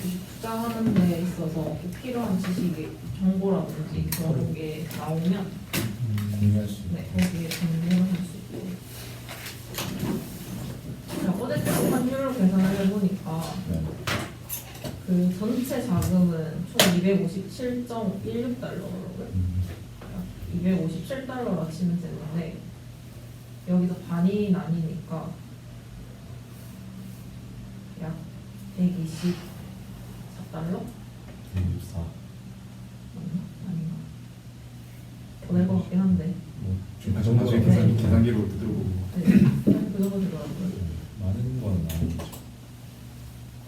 주식 투자하는 데 있어서 꼭 필요한 지식이 정보라든지 그런 게 나오면 공유할 수 있고. 네, 거기에 공유할 수 있고. 제가 어제 환율로 계산을 해보니까 네. 그 전체 자금은 총 257.16달러더라고요. 257달러라 치면 되는데 여기서 반이 나뉘니까 약 124달러? 124. 아닌가? 더 낼 것 같긴 한데 나중에 네. 계산기로 들어보고 네, 그 정도 되더라고요. 많은 건 아니죠.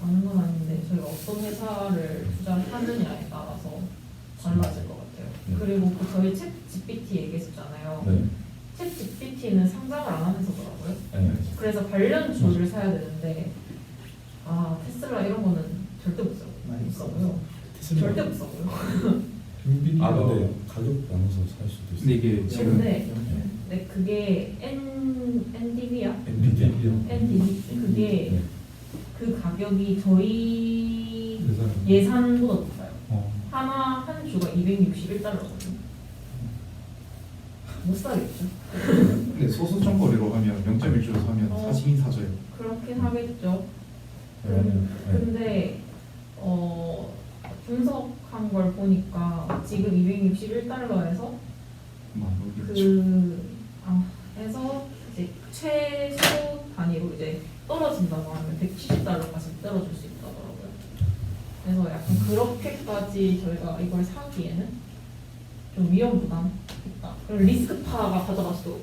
많은 건 아닌데 저희가 어떤 회사를 투자를 하느냐에 따라서 달라질 것 같아요. 네. 그리고 그 저희 챗 GPT 얘기했었잖아요. 네. 챗 GPT는 상장을 안 하면서더라고요. 네. 그래서 관련주를 사야 되는데 테슬라 이런 거는 절대 못 사고요. 절대 못 사고요. 아 근데 가격 나눠서 살 수도 있어요. 근데 이게 지금 근데 네, 그게 엔디비아? 엔비디아. 그게 네. 그 가격이 저희 예산보다 높아요. 하나 한 주가 261달러거든요. 못 사겠죠. 근데 소수점 거래로 하면 0.1주로 사면 사심이 사줘요. 그렇긴 하겠죠. 왜냐면 근데 분석한 걸 보니까 지금 261달러에서 해서 이제 최소 단위로 이제 떨어진다고 하면 170달러까지 떨어질 수 있다더라고요. 그래서 약간 그렇게까지 저희가 이걸 사기에는 좀 위험 부담 있다. 그리고 리스크파가 가져갈 수도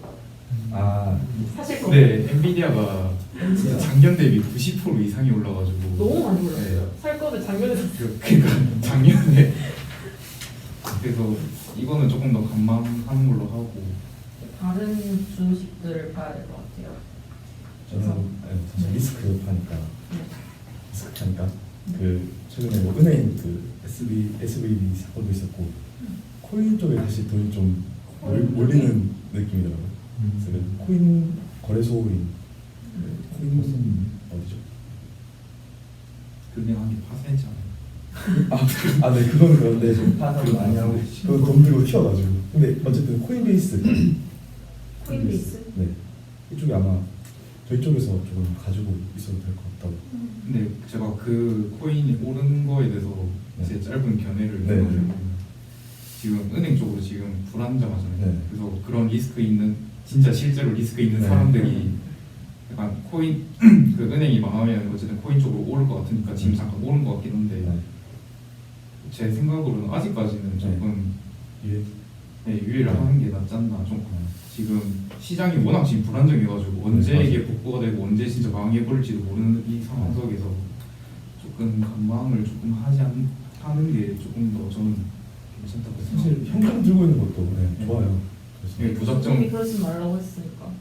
사실 거 네, 엔비디아가 진짜 작년 대비 90% 이상이 올라가지고 너무 많이 올랐어요. 살 거면 작년에 샀어요. 그러니까 작년에 그래서 이거는 조금 더 관망하는 걸로 하고 다른 주식들을 봐야 될 것 같아요. 저는 사실 리스크 파니까 네. 그 최근에 뭐 은행 그 SVB 사건도 있었고 코인 쪽에 다시 돈이 좀 몰리는 느낌이더라고요. 그래서 그 코인 거래소인 코인 어디죠? 금액 한게 파산했지 않아요? 네 그건 그런데 좀 파악을 많이 하고 그건 돈 들고 튀어가지고 근데 어쨌든 코인베이스 코인베이스? 네 이쪽이 아마 저희 쪽에서 조금 가지고 있어도 될 것 같다고. 근데 제가 그 코인이 오른 거에 대해서 제 짧은 견해를 네. 들어주고 지금 은행 쪽으로 지금 불안정하잖아요. 네. 그래서 그런 리스크 있는 진짜 실제로 리스크 있는 네. 사람들이 약간 코인 그 은행이 망하면 어쨌든 코인 쪽으로 오를 것 같으니까 지금 잠깐 오른 것 같긴 한데 네. 제 생각으로는 아직까지는 조금 유예를 하는 게 낫지 않나. 좀 지금 시장이 워낙 지금 불안정해가지고 언제 맞아요. 이게 복구가 되고 언제 진짜 망해버릴지도 모르는 이 상황 속에서 조금 관망을 조금 하는 게 조금 더 저는 괜찮다고 사실 생각합니다. 현금 들고 있는 것도 좋아요. 예, 그래서 무작정 이미 그러지 말라고 했으니까.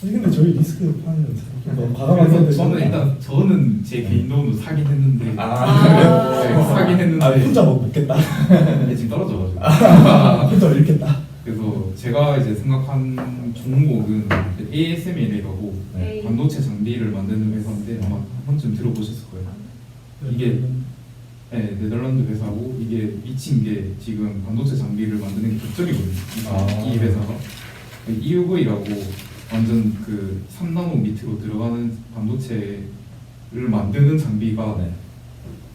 아니, 근데 저희 리스크 파는 좀 과감한 선택. 저는 제 개인 돈으로 사긴 했는데 네, 아. 사긴 했는데 혼자 먹겠다. 이게 지금 떨어져가지고 혼자 잃겠다. 그래서 제가 이제 생각한 종목은 ASML이라고 네. 반도체 장비를 만드는 회사인데 아마 한 번쯤 들어보셨을 거예요. 이게 네덜란드 회사고 이게 미친 게 지금 반도체 장비를 만드는 게 독점이거든요. 이 회사가 EUV라고 완전 그 3나노 밑으로 들어가는 반도체를 만드는 장비가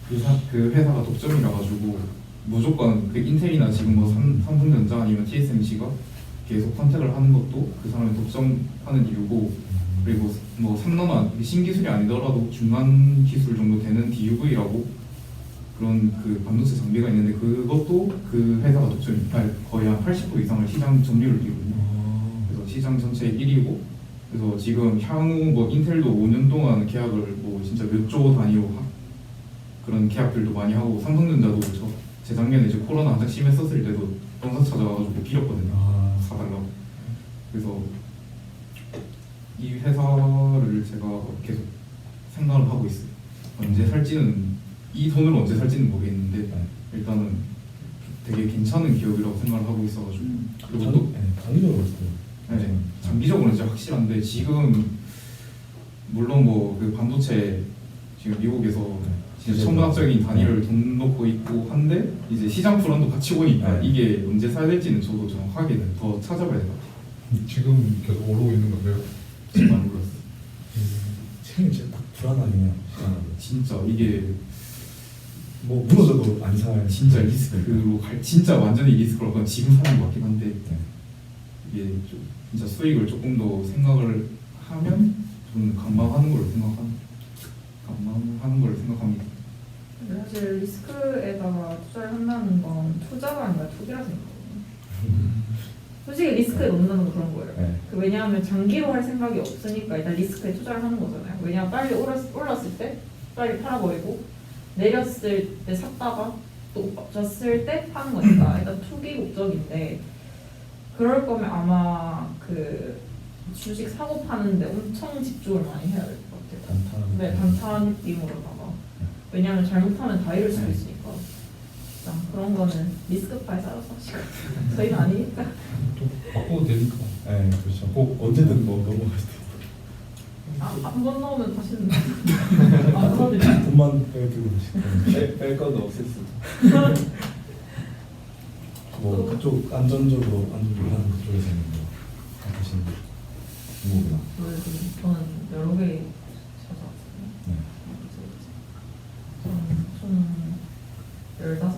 그 회사가 독점이라 가지고 무조건 그 인텔이나 지금 뭐 삼성전자 아니면 TSMC가 계속 컨택을 하는 것도 그 사람이 독점하는 이유고 그리고 뭐 3나노 신기술이 아니더라도 중간 기술 정도 되는 DUV라고 그런 그 반도체 장비가 있는데 그것도 그 회사가 거의 한 80% 이상을 시장 점유율을 띄거든요. 그래서 시장 전체 1위고 그래서 지금 향후 뭐 인텔도 5년 동안 계약을 뭐 진짜 몇 조 단위로 그런 계약들도 많이 하고 삼성전자도 재작년에 이제 코로나 한창 심했었을 때도 본사 찾아가지고 빌었거든요. 사달라고. 그래서 이 회사를 제가 계속 생각을 하고 있어요. 언제 살지는 이 돈으로 언제 살지는 모르겠는데 일단은 되게 괜찮은 기업이라고 생각을 하고 있어가지고 그리고 또 장기적으로 봤을 때 장기적으로는 진짜 확실한데 지금 물론 뭐 그 반도체 지금 미국에서 진짜 천문학적인 단위를 돈 넣고 있고 한데 이제 시장 불안도 같이 오니까 네. 이게 언제 사야 될지는 저도 정확하게는 더 찾아봐야 될 것 같아요. 지금 계속 오르고 있는 건데요. 지금 안 몰랐어요. 최근에 진짜 딱 불안하긴 해요. 불안하고. 진짜 이게 뭐 무너져도 안 살. 진짜 리스크로 진짜 완전히 리스크로 건 지금 사는 것 같긴 한데 네. 이게 좀 진짜 수익을 조금 더 생각을 하면 저는 관망하는 걸 생각합니다. 근데 사실 리스크에다가 투자를 한다는 건 투자가 아니라 투기라 생각하거든요. 솔직히 리스크에 넣는다는 건 그런 거예요. 네. 왜냐하면 장기로 할 생각이 없으니까 일단 리스크에 투자를 하는 거잖아요. 왜냐하면 빨리 올랐을 때 빨리 팔아버리고 내렸을 때 샀다가 또 졌을 때 파는 거니까 일단 투기 목적인데 그럴 거면 아마 그 주식 사고 파는데 엄청 집중을 많이 해야 될 것 같아요. 단타는. 네, 단타 느낌으로다가 왜냐하면 잘못하면 다 잃을 수도 있으니까 일단 그런 거는 리스크파에 따라서 하시고 저희는 아니니까. 또 바꿔도 되니까. 네, 그렇죠. 꼭 언제든 뭐 넘어갈 수도 있고. 한 번 넣으면 다시는 안 넣어드리죠. 돈만 빼두고 다시. 뺄 건도 없을 수도. 뭐 그쪽 안전적으로 하는 그쪽에서는 뭐 하시는 뭐구나. 저는 여러 개 찾아왔거든요. 네. 총 15개.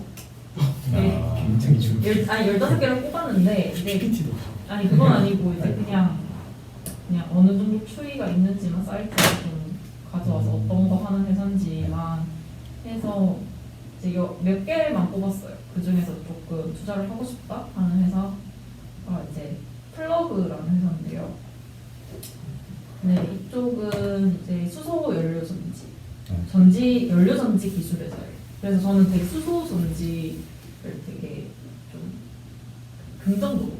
굉장히 중. 15개를 뽑았는데 이제 PPT도. 아니 그건 아니고 이제 그냥 어느 정도 추이가 있는지만 사이트를 좀 가져와서 어떤 거 하는 회사인지만 해서 이제 몇 개만 뽑았어요. 그 중에서 조금 투자를 하고 싶다 하는 회사가 이제 플러그라는 회사인데요. 네, 이쪽은 이제 수소 연료 전지 연료 전지 기술 회사예요. 그래서 저는 되게 수소 전지를 되게 좀 긍정적으로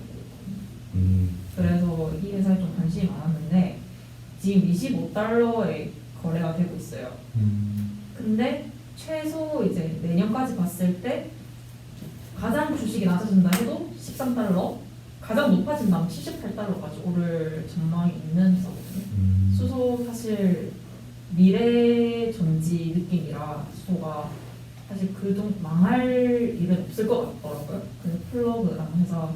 보거든요. 그래서 이 회사에 좀 관심이 많았는데 지금 25달러에 거래가 되고 있어요. 근데 최소 이제 내년까지 봤을 때 가장 주식이 낮아진다 해도 13달러, 가장 높아진다면 78달러까지 오를 전망이 있는 회사거든요. 수소 사실 미래 전지 느낌이라 수소가 사실 그정 망할 일은 없을 것 같더라고요. 그래서 플러그라는 회사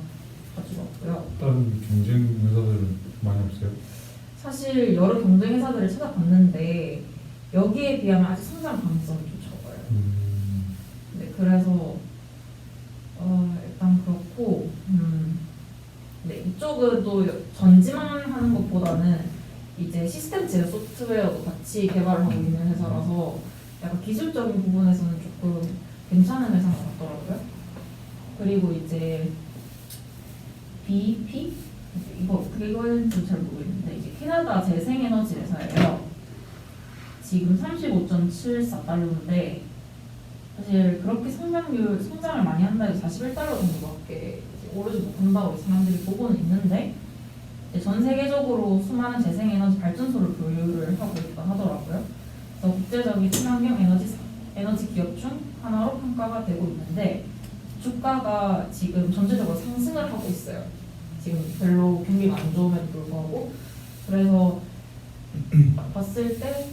가지고 왔고요. 다른 경쟁 회사들은 많이 없어요? 사실 여러 경쟁 회사들을 찾아봤는데 여기에 비하면 아직 성장 가능성이 좀 적어요. 네, 그래서 일단 그렇고 네, 이쪽은 또 전지만 하는 것보다는 이제 시스템 제어 소프트웨어도 같이 개발을 하고 있는 회사라서 약간 기술적인 부분에서는 조금 괜찮은 회사 같더라고요. 그리고 이제 BP 이거는 좀 잘 모르겠는데 이제 캐나다 재생에너지 회사예요. 지금 35.74달러인데 사실 그렇게 성장을 많이 한다 해서 41달러 정도밖에 오르지 못한다고 사람들이 보고는 있는데 전 세계적으로 수많은 재생에너지 발전소를 보유를 하고 있다 하더라고요. 그래서 국제적인 친환경 에너지 기업 중 하나로 평가가 되고 있는데 주가가 지금 전체적으로 상승을 하고 있어요. 지금 별로 경기가 안 좋음에도 불구하고 그래서 봤을 때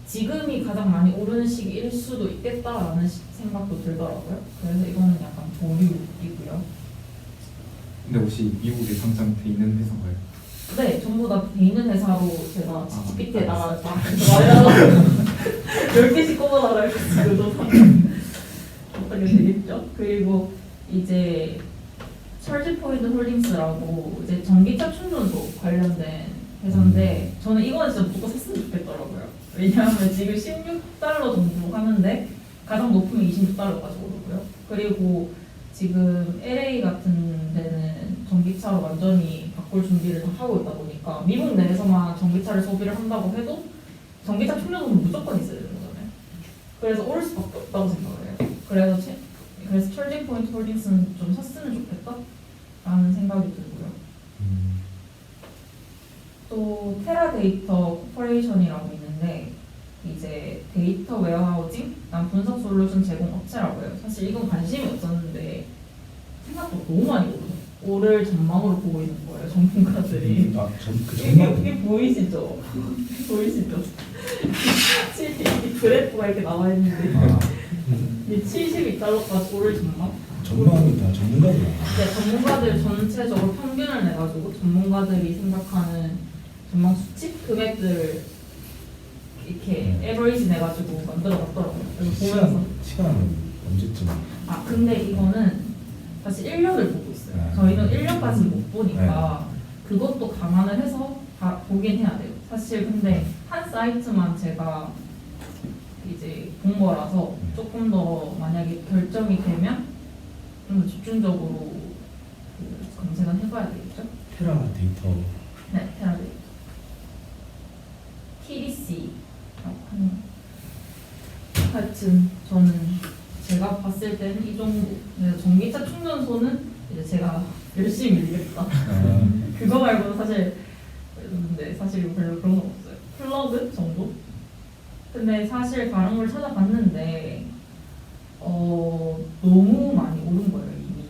지금이 가장 많이 오르는 시기일 수도 있겠다라는 생각도 들더라고요. 그래서 이거는 약간 보류이고요. 근데 혹시 미국에 상장돼 있는 회사인가요? 네, 전부 다 돼 있는 회사로 제가 GPT에다가 10개씩 꼽아달라 해가지고 어떻게 되겠죠? 그리고 이제 찰지포인트 홀딩스라고 이제 전기차 충전소 관련된 회사인데 저는 이거는 진짜 무조건 샀으면 좋겠더라고요. 왜냐하면 지금 16달러 정도 하는데 가장 높으면 26달러까지 오르고요. 그리고 지금 LA 같은 데는 전기차로 완전히 바꿀 준비를 다 하고 있다 보니까 미국 내에서만 전기차를 소비를 한다고 해도 전기차 충전소는 무조건 있어야 되는 거잖아요. 그래서 오를 수밖에 없다고 생각을 해요. 그래서 찰지 포인트 홀딩스는 좀 샀으면 좋겠다라는 생각이 들고요. 또 테라데이터 코퍼레이션이라고 있는데 이제 데이터 웨어하우징, 분석 솔루션 제공 업체라고 해요. 사실 이건 관심이 없었는데 생각보다 너무 많이 올을 전망으로 보고 있는 거예요, 전문가들이. 아전그 이게, 정말 이게 보이시죠? 보이시죠? 이 그래프가 이렇게 나와 있는데 아, 이게 72달러까지 오를 전망? 전망은 다 전문가들이야. 네, 전문가들 전체적으로 평균을 내가지고 전문가들이 생각하는 전망 수치 금액들 이렇게 에버리지 내가지고 만들어놨더라고요. 그래서 보면서 시간은 언제쯤? 아 근데 이거는 사실 1년을 보고 있어요. 네. 저희는 1년까지 못 보니까 그것도 감안을 해서 다 보긴 해야 돼요. 사실 근데 한 사이트만 제가 이제 본 거라서 조금 더 만약에 결정이 되면 좀 더 집중적으로 그 검색은 해봐야 되겠죠? 테라 데이터 네, 테라데이터. TDC라고 하는. 하여튼 저는 제가 봤을 때는 이 정도. 그래서 전기차 충전소는 이제 제가 열심히 밀겠다. 그거 말고는 사실 근데 사실 별로 그런 건 없어요. 플러그 정도? 근데 사실 다른 걸 찾아봤는데 너무 많이 오른 거예요 이미.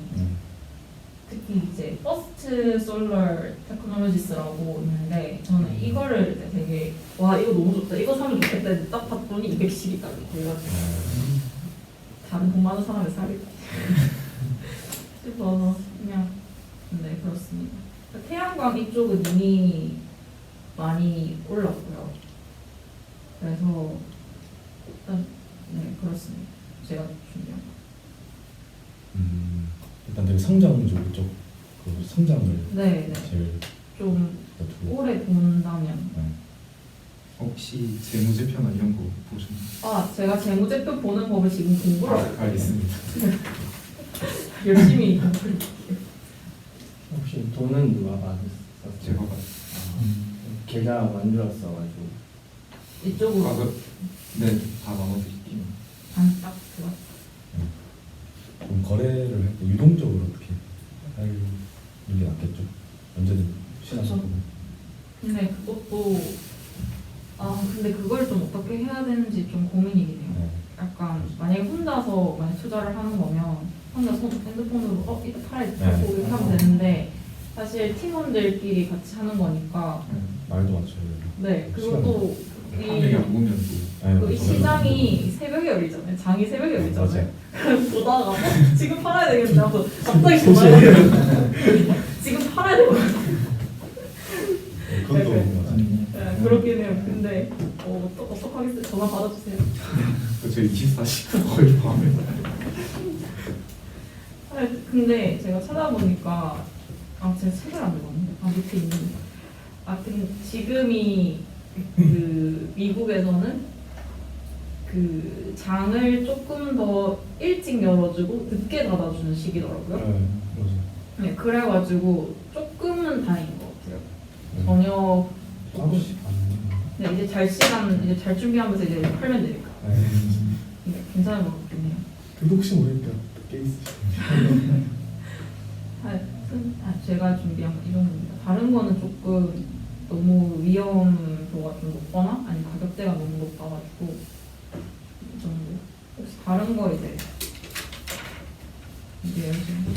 특히 이제 퍼스트 솔러 테크놀로지스라고 있는데 저는 이거를 이제 되게 와 이거 너무 좋다 이거 사면 좋겠다 했는데 딱 봤더니 210이더라고요. 그래가지고 다른 돈 많은 사람을 사겠다 싶어서 그냥 네 그렇습니다. 태양광 이쪽은 이미 많이 올랐고요. 그래서 일단 네 그렇습니다. 제가 준비한 거. 일단 되게 성장적 쪽그 성장을 네, 네. 제일 좀 두고. 오래 본다면 혹시 재무제표나 이런 거 보셨나요? 아 제가 재무제표 보는 법을 지금 공부를 하고 있어요. 알겠습니다. 열심히 공부를 혹시 돈은 누가 받았어요? 제가 봤 계좌 만들었어가지고 이쪽으로 네다 나눠드릴게요. 반딱 들어. 좀 거래를 할 때 유동적으로 어떻게 하는 게 낫겠죠? 언제든 시간 그쵸. 보고. 근데 그것도 근데 그걸 좀 어떻게 해야 되는지 좀 고민이긴 해요. 네. 약간 만약에 혼자서 만약 투자를 하는 거면 혼자서 핸드폰으로 이따 팔고 네. 이렇게 하면 되는데 사실 팀원들끼리 같이 하는 거니까 말도 맞춰야 되고. 네 그것도 화면이 안 보면 또 이 시장이 새벽에 열리잖아요. 장이 새벽에 열리잖아요. 맞아요. 보다가 지금 팔아야 되겠네 하고 갑자기 전화해요. 지금 팔아야 되거든요. 그것도 네. 맞아요. 네, 그렇긴 해요. 근데 어떡하겠어요. 전화 받아주세요. 저희 24시간 거의 밤에 근데 제가 찾아보니까 제가 책을 안 읽었는데 밑에 있는데 지금이 그 미국에서는 그 장을 조금 더 일찍 열어주고 늦게 닫아주는 시기더라고요. 네, 맞아요. 네, 그래가지고 조금은 다행인 것 같아요. 네. 저녁 조금씩 네, 이제 잘 시간 이제 잘 준비하면서 이제 팔면 되니까 네, 괜찮은 것 같긴 해요. 그래도 혹시 모르니까 깨 있으시면 하여튼 제가 준비한 건 이 정도입니다. 다른 거는 조금 너무 위험도가 좀 높거나 아니면 가격대가 너무 높아가지고 이 정도. 혹시 다른 거 이제 열심히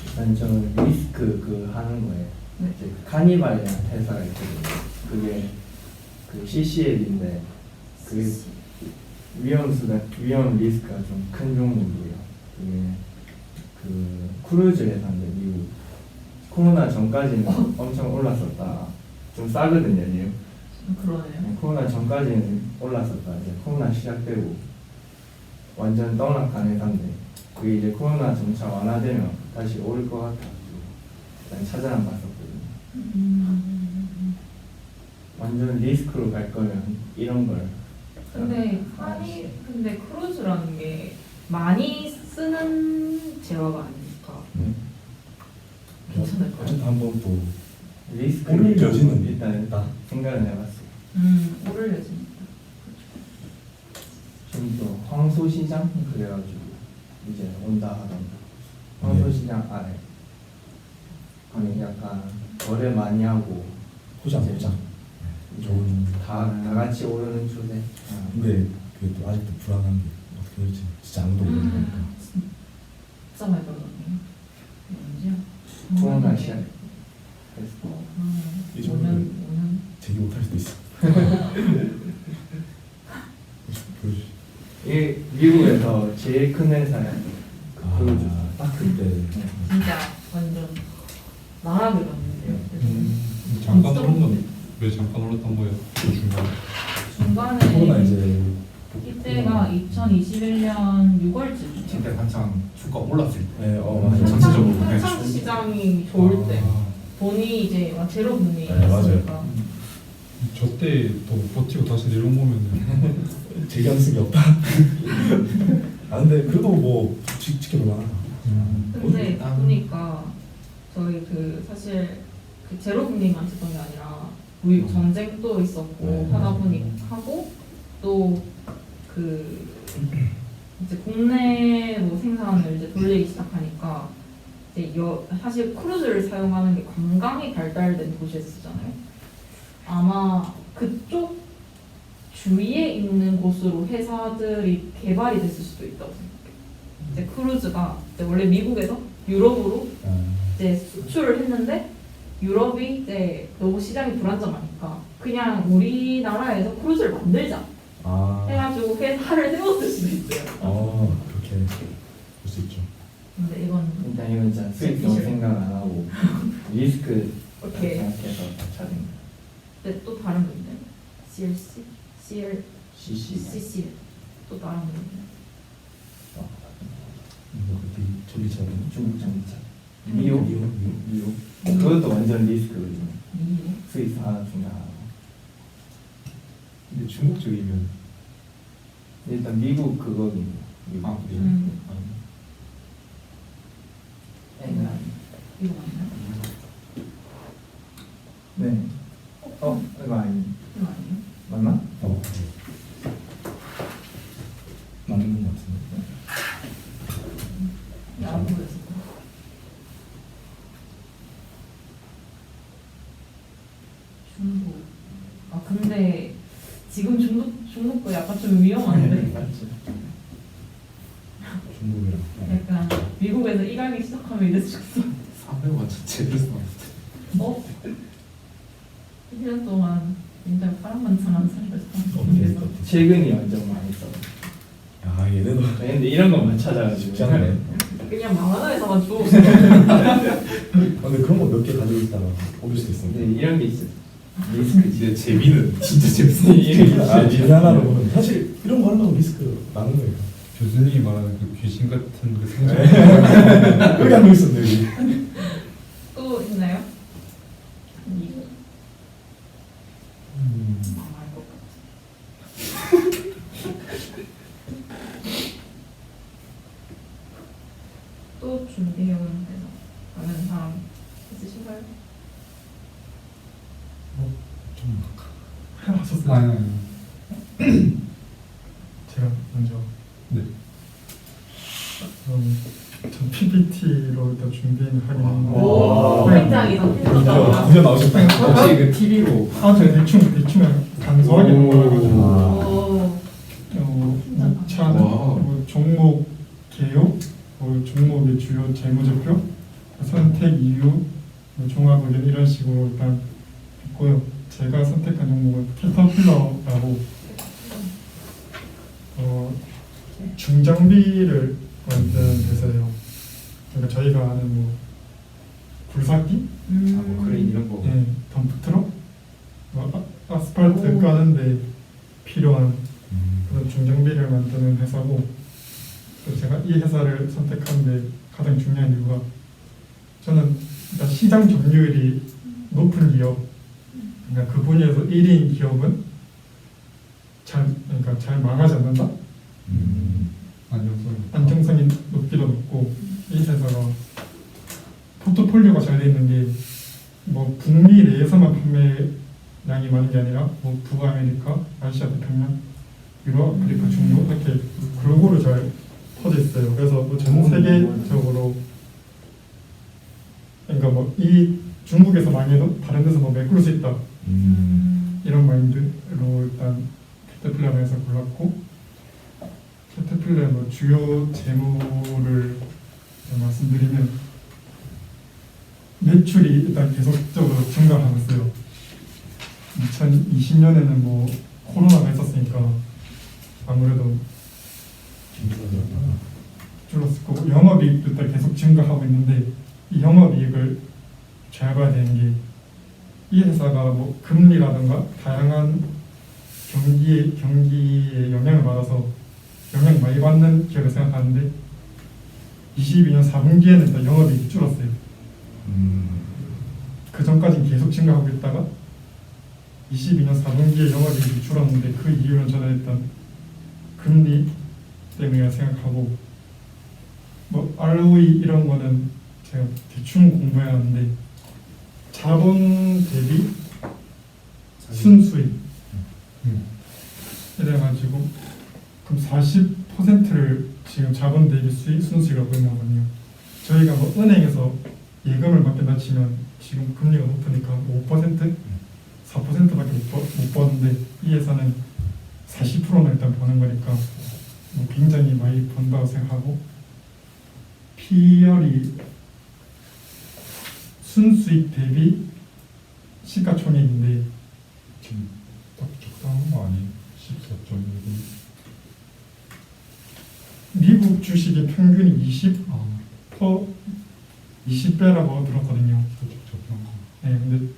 일단 저는 리스크 그 하는 거예요. 네. 이제 그 카니발이라는 회사가 있거든요. 그게 그 CCL인데 그 위험 리스크가 좀 큰 종목이에요. 그게 그 크루즈 회사인데 미국 코로나 전까지는 엄청 올랐었다. 좀 싸거든요, 지금. 그러네요. 코로나 전까지는 올랐었다. 이제 코로나 시작되고 완전 떡락한 회사인데 그게 이제 코로나 점차 완화되면 다시 오를 것 같아가지고 일단 찾아는 봤었거든요. 완전 리스크로 갈 거면 이런 걸. 근데 크루즈라는 게 많이 쓰는 재화가 아니니까 괜찮을까요? 어쨌든 한번 또 리스크를 오를 여지는 일단 있다. 생각을 해봤어요. 오를 예정입니다. 지금 또 황소시장 그래가지고 이제 온다 하던가. 황소시장 아래. 아니 약간 거래 많이 하고 포장 이제 포장. 이제 좋은. 다 같이 오르는 추세. 근데 그게 또 아직도 불안한 게 어떻게 될지 진짜 아무도 모르니까. 진짜 많이 떨어졌네요. 언제야? 코로나 시작. 그래서 이 정도면 5년 제기 못할 수도 있어. 보여주시. 이게 미국에서 제일 큰 회사야. 딱 그때. 진짜 완전 나락을 갔는데요. 잠깐 오른 건 왜 잠깐 올랐던 거예요? 그 중간에. 코로나 중간에 이제 이때가 2021년 6월쯤. 진짜 한창 주가 올랐을 때. 네, 맞아요. 전체적으로 한창 시장이 좋을 때 아, 돈이 이제 막 제로 금리 네, 맞아요. 있으니까 저때 더 못 버티고 다시 내려온 거면은 제기 가능성이 없다. 아 근데 그래도 뭐 지켜볼만하다. 근데 아. 보니까 저희 그 사실 그 제로 금리만 있었던 게 아니라 우리 전쟁도 있었고 네. 하다 보니 하고 또 그 이제 국내로 생산을 이제 돌리기 시작하니까 이제 사실 크루즈를 사용하는 게 관광이 발달된 도시에서 쓰잖아요. 아마 그쪽 주위에 있는 곳으로 회사들이 개발이 됐을 수도 있다고 생각해요. 이제 크루즈가 이제 원래 미국에서 유럽으로 이제 수출을 했는데 유럽이 이제 너무 시장이 불안정하니까 그냥 우리나라에서 크루즈를 만들자 해가지고 회사를 세웠을 수도 있어요. 그렇게 볼 수 있죠. 근데 이건 일단 이건 진짜 수익성 생각 안 하고 리스크 오케이. 생각해서 차린 거야. 근데 또 다른 분들 CLC, CC. CC 또 다른 분들 그때 전기차는 중국 전기차. 미오. 미오. 그것도 완전 리스크거든요. 미국 수익성 하나 생각하고. 근데 중국 쪽이면 일단 미국 그거긴 미국. 아, 네. england. 이거 맞나요? 네. 이거 아니 이거 아니에요? 맞나? 맞는 것 같은데. 안 보였어. 중국. 아 근데 지금 중국도 약간 좀 위험한데. 맞지. 중국이랑. 약간 미국에서 일하기 시작하면 이제 죽어. 300원 자체를 어? 1년 동안 굉장히 파란만장한 삶을 어떻게 살면서 최근이 완전 많이 써. 야 얘네도 근데 이런 것만 찾아가지고. 쉽지 않네. 그냥 망하나에서만 줘. 근데 그런 거 몇 개 가지고 있다가 오를 수도 있어. 네, 이런 게 있어. 리스크. 이제 재미는 진짜 재밌어. 아, 미래 하나로 보면 사실 이런 거 하려고 리스크 많은 거니까. 교수님이 말하는 그 귀신 같은 그 생각 여기 한 명 있었네 여기. 또 있나요? 이거 망할 것 같아. 또 준비해온 회사 가는 사람 있으신가요? 아니 제가 먼저 네. 전 PPT로 일단 준비는 하긴 했는데 오, 굉장히 더 드디어 나오셨다. 혹시 그 TV로 제가 대충 간소하게 넘어가가지고 오, 목차는 와. 종목 개요, 종목의 주요 재무제표, 선택 이유, 종합 의견 이런 식으로 일단 있고요. 제가 선택한 종목은 캐터필러라고 중장비를 만드는 회사예요. 그러니까 저희가 아는 뭐 굴삭기, 뭐 크레인 이런 거. 네, 덤프트럭, 아스팔트 오. 까는데 필요한 그런 중장비를 만드는 회사고, 또 제가 이 회사를 선택한 데 가장 중요한 이유가 저는 일단 시장 점유율이 높은 기업, 그러니까 그 분야에서 1인 기업은 잘 망하지 않는다. 안정성이 높기도 높고, 이 회사가 포트폴리오가 잘 돼 있는 게 뭐 북미 내에서만 판매량이 많은 게 아니라 뭐 북아메리카, 아시아 태평양, 유럽, 아프리카, 중국 이렇게 골고루 잘 퍼져 있어요. 그래서 뭐 전 세계적으로 그러니까 뭐 이 중국에서 망해도 다른 데서 뭐 메꿀 수 있다 이런 마인드로 일단 캐터필러를 해서 골랐고, 캐터필러의 뭐 주요 재무를 말씀드리면 매출이 일단 계속적으로 증가하고 있어요. 2020년에는 뭐 코로나가 있었으니까 아무래도 줄었고 영업이익도 일단 계속 증가하고 있는데 이 영업이익을 잘 봐야 되는 게 이 회사가 뭐 금리라든가 다양한 경기에 영향을 받아서 영향 많이 받는 기업을 생각하는데 22년 4분기에는 일단 영업이익이 줄었어요. 그 전까지는 계속 증가하고 있다가 22년 4분기에 영업이익이 줄었는데 그 이유는 저는 일단 금리 때문이라 생각하고 뭐 ROE 이런 거는 제가 대충 공부해야 하는데 자본 대비 순수익 이래가지고 그럼 40%를 지금 자본 대비 수익 순수익이라고 의미하거든요. 저희가 뭐 은행에서 예금을 맡겨다 치면 지금 금리가 높으니까 5%? 4%밖에 못 버는데 이 회사는 40%는 일단 버는 거니까 뭐 굉장히 많이 번다고 생각하고 PER이 순수익 대비 시가총액인데 지금 딱 적당한 거 아니에요? 14.1분. 미국 주식의 평균이 20배라고 들었거든요. 적당한 거. 네, 근데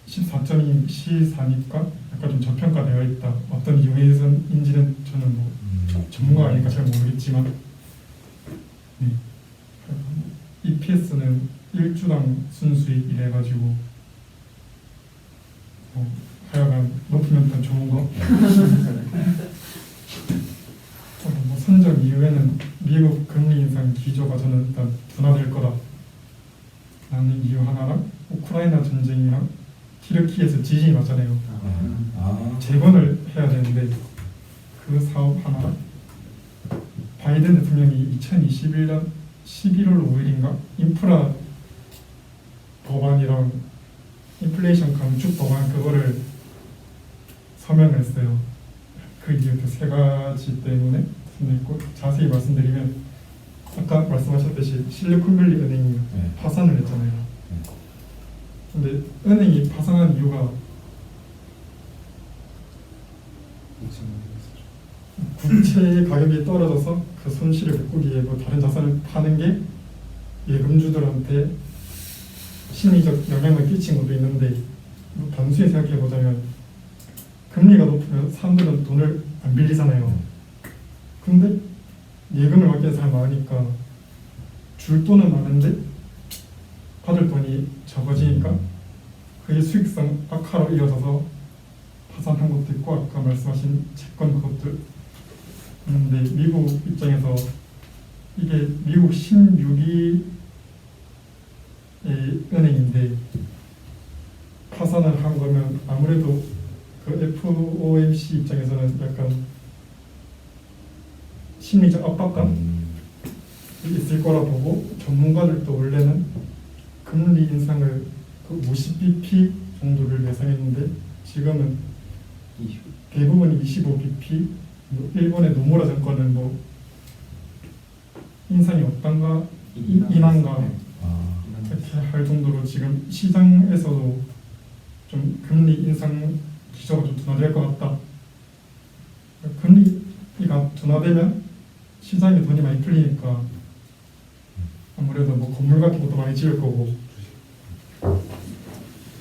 14.2 시사니까 약간 좀 저평가되어 있다. 어떤 이유에서인지는 저는 뭐 전문가가 아니니까 잘 모르겠지만 네. EPS는 1주당 순수익 이래가지고 하여간 높으면 일단 좋은 거. 뭐 선정 이후에는 미국 금리 인상 기조가 저는 일단 둔화될 거다 라는 이유 하나랑 우크라이나 전쟁이랑 튀르키예에서 지진이 났잖아요. 재건을 해야 되는데 그 사업 하나 바이든 대통령이 2021년 11월 5일인가 인프라 법안이랑 인플레이션 감축 법안 그거를 서명을 했어요. 그 이유 그 세 가지 때문에 했고 자세히 말씀드리면 아까 말씀하셨듯이 실리콘밸리 은행이 파산을 했잖아요. 근데 은행이 파산한 이유가 국채 가격이 떨어져서 그 손실을 메꾸기 위해 뭐 다른 자산을 파는 게 예금주들한테 심리적 영향을 끼친 것도 있는데 뭐 단순히 생각해 보자면 금리가 높으면 사람들은 돈을 안 빌리잖아요. 근데 예금을 맡기는 사람이 많으니까 줄 돈은 많은데 받을 돈이 적어지니까 그게 수익성 악화로 이어져서 파산한 것도 있고 아까 말씀하신 채권 그것도 있는데 미국 입장에서 이게 미국 16위 은행인데 파산을 한 거면 아무래도 그 FOMC 입장에서는 약간 심리적 압박감이 있을 거라 보고 전문가들도 원래는 금리 인상을 그 50bp 정도를 예상했는데 지금은 대부분이 25bp 뭐 일본의 노무라 정권은 뭐 인상이 없단가 인한가 이렇게 할 정도로 지금 시장에서도 좀 금리 인상 기조가 좀 둔화될 것 같다. 금리가 둔화되면 시장에 돈이 많이 풀리니까 아무래도 뭐 건물 같은 것도 많이 지을 거고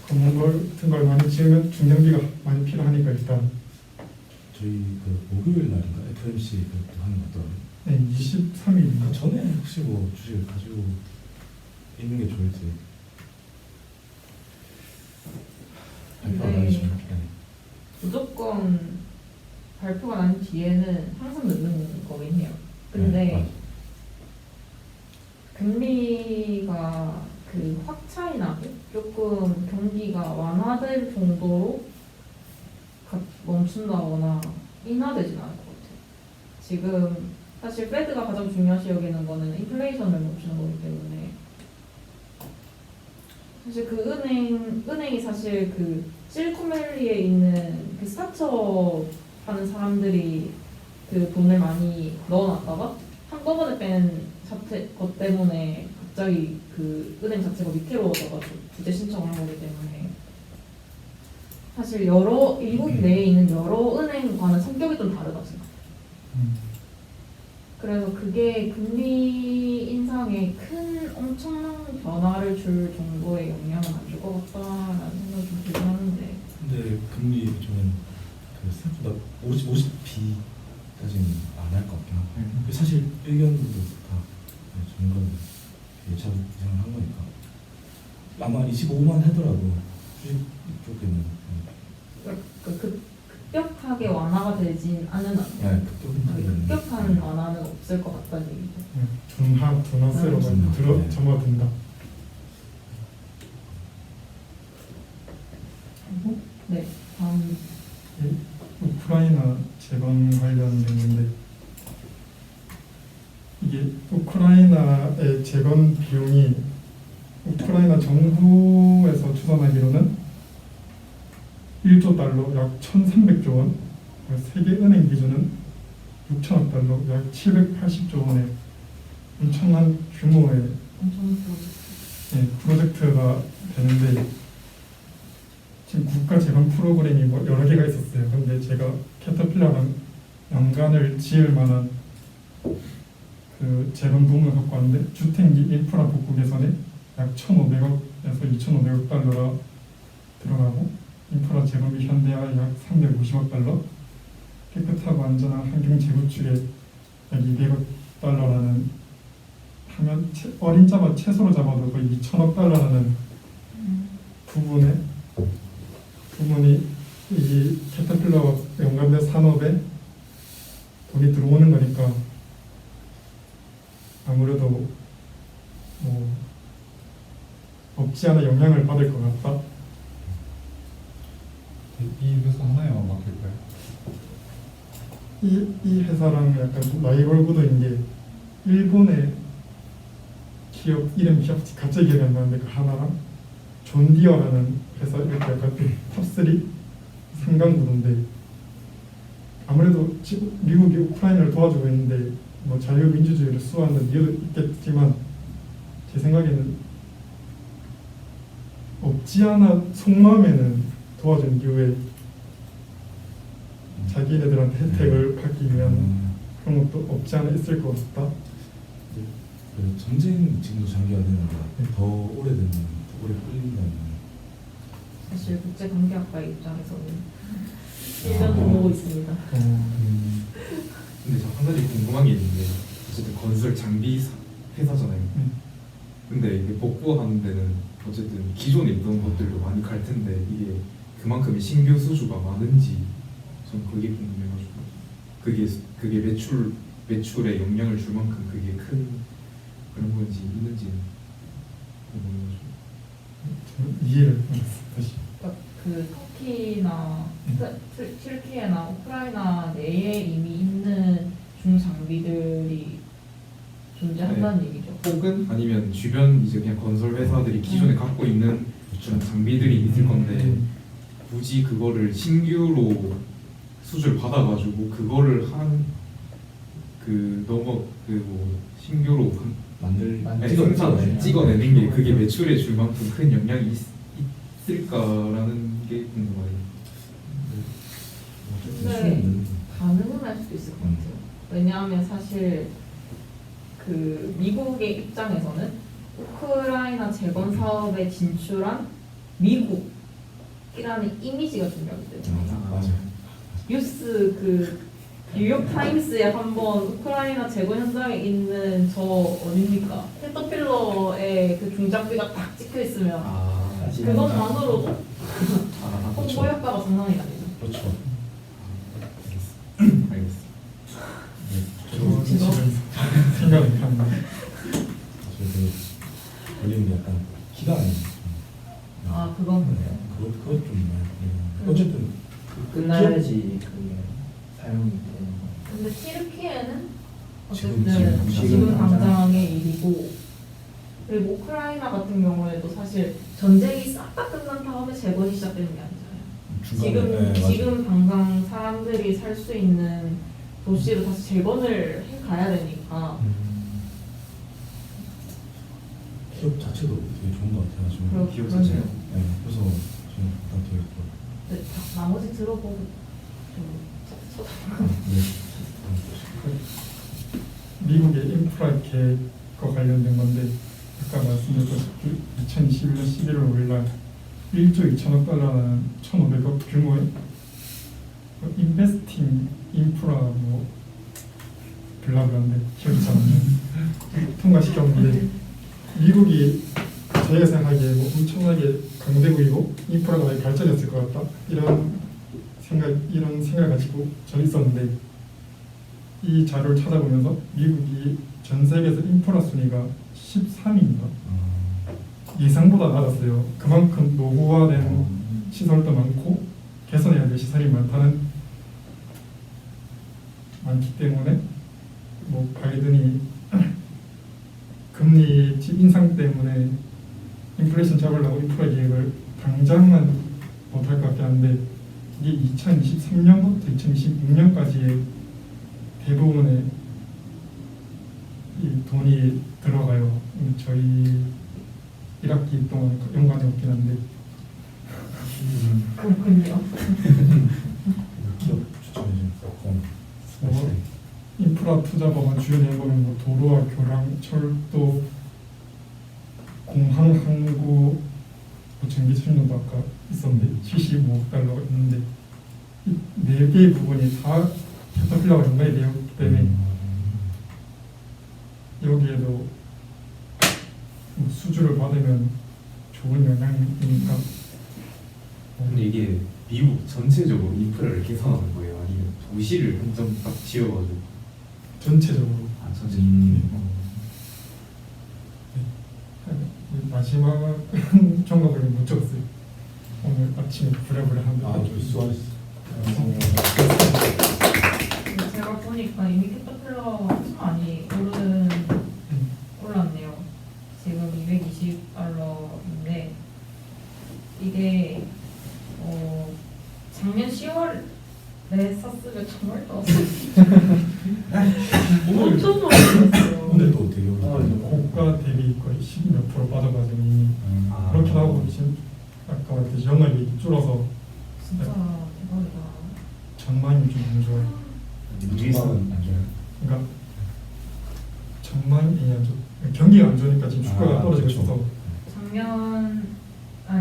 건물 같은 걸 많이 지으면 중장비가 많이 필요하니까 일단 저희 그 목요일 날인가 FMC 그 하는 거 같더라고요. 네 23일인가 그 전에 혹시 뭐 주식을 가지고 있는 게 좋을지 발표가 네. 나기 전에. 무조건 발표가 난 뒤에는 항상 늦는 거긴 해요. 근데 맞아. 금리가 그 확 차이 나고 조금 경기가 완화될 정도로 멈춘다거나 인하되진 않을 것 같아요. 지금 사실 페드가 가장 중요시 여기는 거는 인플레이션을 멈추는 거기 때문에 사실 그 은행이 사실 그 실리콘밸리에 있는 그 스타트업 하는 사람들이 그 돈을 많이 넣어놨다가 한꺼번에 뺀 사태 것 때문에 갑자기 그 은행 자체가 위태로워져가지고 구제 신청을 한 거기 때문에 사실 미국 내에 있는 여러 은행과는 성격이 좀 다르다 생각. 그래서 그게 금리 인상에 큰 엄청난 변화를 줄 정도의 영향은 안 줄 것 같다라는 생각이 좀 들긴 하는데. 근데 금리 저는 그 생각보다 50B까지는 안 할 것 같긴 하고 사실 의견도 다 좋은 건 예측 이상을 한 거니까 아마 25만 하더라도 주식 쪽에는 그 급격하게 완화가 되진 않은 급격한 완화는 없을 것 같다는 얘기죠. 둔화세로만 네. 점화된다. 네, 다음. 우크라이나 재건 관련된 건데 이게 우크라이나의 재건 비용이 우크라이나 정부에서 추산하기로는 1조 달러 약 1,300조 원, 세계은행 기준은 6천억 달러 약 780조 원의 엄청난 규모의 엄청 프로젝트가 되는데 지금 국가 재건 프로그램이 뭐 여러 개가 있었어요. 근데 제가 캐터필러랑 연관을 지을 만한 그 재건 부문을 갖고 왔는데 주택 인프라 복구 개선에 약 1,500억에서 2,500억 달러가 들어가고 인프라 재건비 현대화 약 350억 달러, 깨끗하고 안전한 환경 재구축에 약 200억 달러라는 하면 어린 잡아 최소로 잡아도 거의 2,000억 달러라는 부분이 이 캐터필러와 연관된 산업에 돈이 들어오는 거니까 아무래도 뭐 없지 않아 영향을 받을 것 같다. 이 회사 하나에만 맡길까요? 이 회사랑 약간 라이벌 구도인 게 일본의 기업 이름 갑자기 기억이 안 나는데 그 하나랑 존디어라는 회사 이렇게 약간 탑3 상강 구도인데 아무래도 지금 미국이 우크라이나를 도와주고 있는데 뭐 자유민주주의를 수호하는 이유도 있겠지만 제 생각에는 없지 않아 속마음에는 도와준 이후에 자기네들한테 혜택을 받기 위한 그런 것도 없지 않아 있을 것 같다. 그 전쟁 지금도 장기화 되는데 더 오래되면 더 오래 끌린다는. 사실 국제관계학과 입장에서는 1년 보고 있습니다. 근데 저 한 가지 궁금한 게 있는데 어쨌든 건설 장비 회사잖아요. 근데 이게 복구하는 데는 어쨌든 기존에 있던 것들도 많이 갈 텐데 이게 그만큼 신규 수주가 많은지 전 그게 궁금해가지고 그게 매출에 영향을 줄 만큼 그게 큰 그런 건지 있는지는 궁금해가지고. 이해를 못했어 다시. 그러니까 그 터키나 튀르키예나 우크라이나 내에 이미 있는 중장비들이 존재한다는 얘기죠. 혹은 아니면 주변 이제 그냥 건설 회사들이 기존에 갖고 있는 그런 장비들이 있을 건데 굳이 그거를 신규로 수주를 받아가지고 그거를 신규로 생산 찍어내는 게 그게 매출에 줄 만큼 큰 영향이 있을까라는 게 궁금해요. 근데 가능은 할 수도 있을 것 같아요. 왜냐하면 사실 그 미국의 입장에서는 우크라이나 재건 사업에 진출한 미국이라는 이미지가 중요하기 때문에 맞아. 뉴스 그 뉴욕 타임스에 한번 우크라이나 재건 현장에 있는 저 어딥니까 캐터필러의 그 중장비가 딱 찍혀 있으면 그것만으로도 홍보 효과가 장난이 아니죠. 그렇죠. 알겠습니다. 저 지금 생각이 안 나. 저도 걸리는 게 약간 기가 아니에요. 아 그건 그래요. 그것 좀 어쨌든 끝나야지 그게 사용이 되는 거. 근데 튀르키예는 지금 어쨌든 지금 당장. 당장의 일이고 그리고 우크라이나 같은 경우에도 사실 전쟁이 싹 다 끝난 다음에 재건이 시작되는 게 아니잖아요. 지금 당장 사람들이 살 수 있는 도시를 다시 재건을 해 가야 되니까 자체도 되게 좋은 것 같아가지고. 그럼- 기업 자체요. 네, 그래서 저는 일단 되게 좋아요. 네, 나머지 들어보고 좀 네. 미국의 인프라 계획과 관련된 건데 아까 말씀드렸다시피 2021년 11월 5일날 1조 2천억 달러라는 1,500억 규모의 인베스팅 인프라 뭐 블라블라인데 기억이 잘 안 나요. 통과시켰는데 미국이 저희가 생각하기에 뭐 엄청나게 강대국이고 인프라가 많이 발전했을 것 같다 이런 생각을 가지고 저는 있었는데 이 자료를 찾아보면서 미국이 전 세계에서 인프라 순위가 13위인가 예상보다 낮았어요. 그만큼 노후화된 시설도 많고 개선해야 될 시설이 많기 때문에 뭐 바이든이 금리 인상 때문에 인플레이션 잡으려고 인프라 계획을 당장은 못할 것 같긴 한데 이게 2023년부터 2026년까지의 대부분의 이 돈이 들어가요. 저희 1학기 동안 연관이 없긴 한데 그렇군요. 기업 추천해주는 건 인프라 투자 법안 주요내용 보면 뭐 도로와 교량, 철도, 공항, 항구, 뭐 전기 수준도 아까 있었는데 75억 달러가 있는데 이 4개의 부분이 다 캐터필러가 연관이 되어 있기 때문에 여기에도 뭐 수주를 받으면 좋은 영향이니까 근데 이게 미국 전체적으로 인프라를 개선하는 거예요? 아니면 도시를 한 점 딱 지어가지고? 전체적으로 전체적으로. 마지막 정답을 못 적었어요. 오늘 아침에 부랴부랴 한데 아저 수고하셨어요. 제가 보니까 이미 캐터필러가 엄청 많이 올랐네요. 지금 220달러인데 이게 작년 10월에 샀으면 정말 떠왔어요. 엄청 올랐어요. 오늘도 되게 올랐어요. 고가 대비 거의 10몇 프로 빠져가지고 이미 아. 그렇기도 하고 지금 아까 말했듯이 영업이 줄어서 진짜 대박이다. 전망이 좀 안 좋아요. 정말은 안 좋아요. 그러니까 전망이 안 좋. 경기가 안 좋으니까 지금 주가가 아, 떨어지고 그쵸. 있어서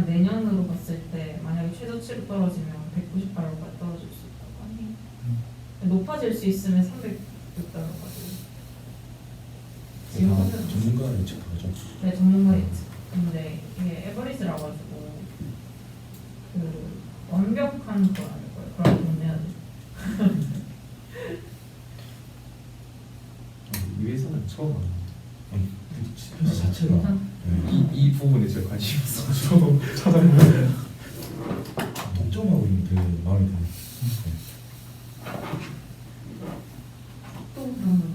내년으로 봤을 때 만약에 최저치로 떨어지면 190달러까지 떨어질 수 있다고 하니 높아질 수 있으면 306달러까지. 지금 다 현재는 전문가 예측 하죠. 네, 전문가 예측. 근데 이게 에버리지라 가지고 그 완벽한 건 아닐 거예요. 그럼 돈 내야 돼. 이 회사는 처음 알아요. 회사 자체가 네. 이 부분에 제가 관심이 있어서. 저도 찾아보는데 독점하고 있는 되게 마음에 드네요. 또 그러면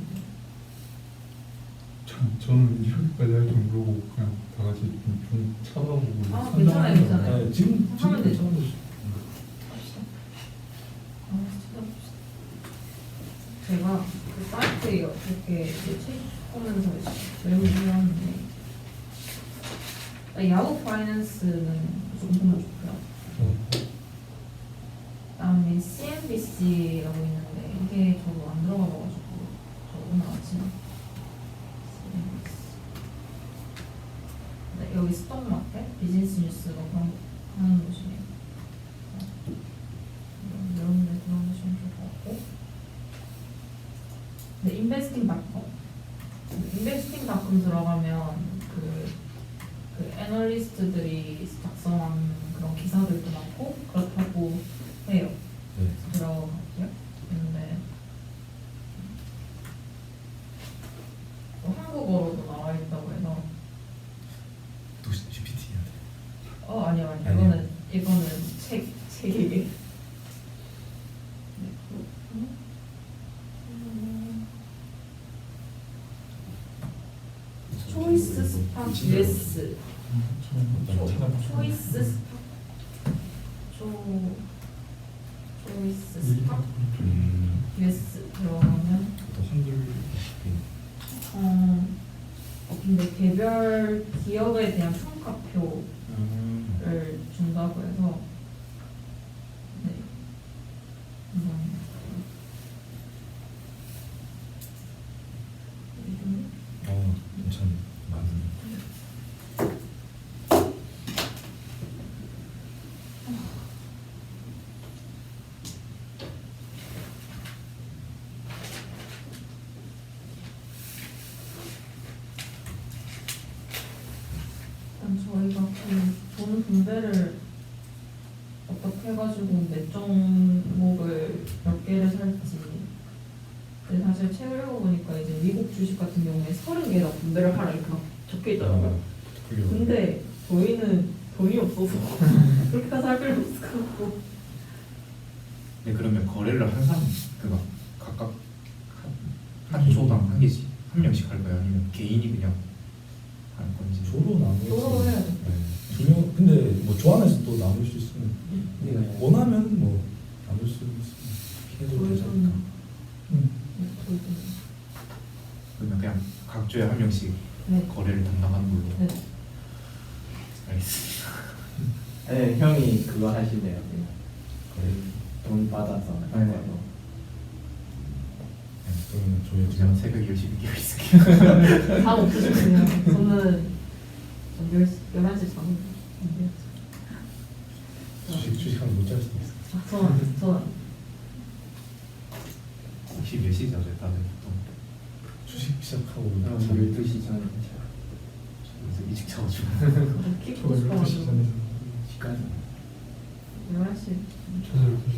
저는 이렇게까지 할 줄 모르고 그냥 다 같이 좀 찾아보고 아, 괜찮아요, 괜찮아요. 네, 지금 하면 되죠. 처음 합시다. 찾아봅시다. 제가 그 사이트에 이렇게 책 보면서 외우는데 야후 파이낸스는 좀 보면 좋고요. 그다음에 CNBC라고 있는데 이게 저도 안 들어가 봐가지고 저 오늘 아침에 CNBC. 네, 여기 스톡마켓 비즈니스 뉴스가 하는 곳이네요. 여러분들 들어보시면 좋을 것 같고. 네, investing.com 들어가면 그 애널리스트들이 작성한 그런 기사들도 많고 그렇다고 해요. 네. 들어갈게요. 근데 한국어로도 나와 있다고 해서 또 GPT 해야 돼. 아니요. 아니요. 이거는 책이에요. 초이스 스탁 US 초이스 스탁 초이스 스탁 US 들어가면 또 한글 근데 개별 기업에 대한 평가표를 준다고 해서 네. 괜찮 맞네. 일단 저희가 돈 분배를 어떻게 해가지고 몇 종목을 몇 개를 살지. 근데 사실 책 읽어보니까 이제 미국 주식 같은 경우에 30개나 분배를 하라 이렇게 막 적혀 있더라고요. 그게 근데 저희는 돈이 없어서 그렇게까지 할 필요 없을 것 같고. 네, 그러면 거래를 한 사람 그가 각각 한 조당 한 개씩 한 명씩 할까요? 아니면 개인이 그냥 하는 건지? 조로 나누지. 조로 해야죠. 네. 중요. 근데 뭐 조안에서 또 나눌 수 있으면 네. 원하면 뭐 나눌 수 있으면 해도 괜찮을까. 그러면 그냥 각 조에 한 명씩 네. 거래를 담당하는 걸로. 네. 알겠습니다. 네, 형이 그거 하시네요. 그래. 돈 받아서. 네. 그러면 조회 제가 새벽 10시 깨어 있을게요. 다 없으시면 저는 11시 자는 주식하면 못 잘 수도 있어. 저는 혹시 몇 시 자죠? 다들 보통? 주식 시작하고 12시 전에 그래서 일찍 자가지고. 키고 저도 12시 싶어가지고 전에 시까지. 11시 저도 12시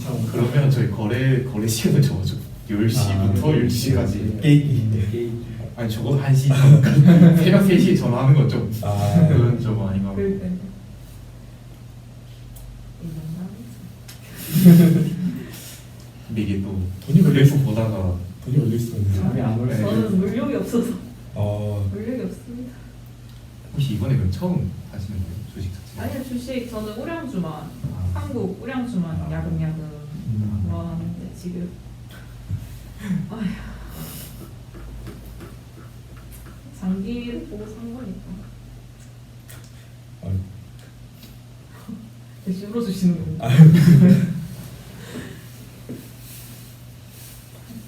넘어서 그러면 저희 거래 시간을 적어줘. 10시부터 10시까지. 게임. 아니 적어도 1시 전. 새벽 3시에 전화하는 건 좀 아. 그건 좀 아닌가. 그럴 때 근데 이게 또 돈이 그래서 보다가 돈이 올릴 수 있는. 잠이 안 올래. 저는 물욕이 없어서 아. 물욕이 없습니다. 혹시 이번에 그럼 처음 하시는 거예요? 주식 자체? 아니요 주식 저는 우량주만 아. 한국 우량주만 아. 야금야금 모아놨는데 지금 아휴 장기를 보고 산 거니까 아유. 대신 울어주시는 겁니다.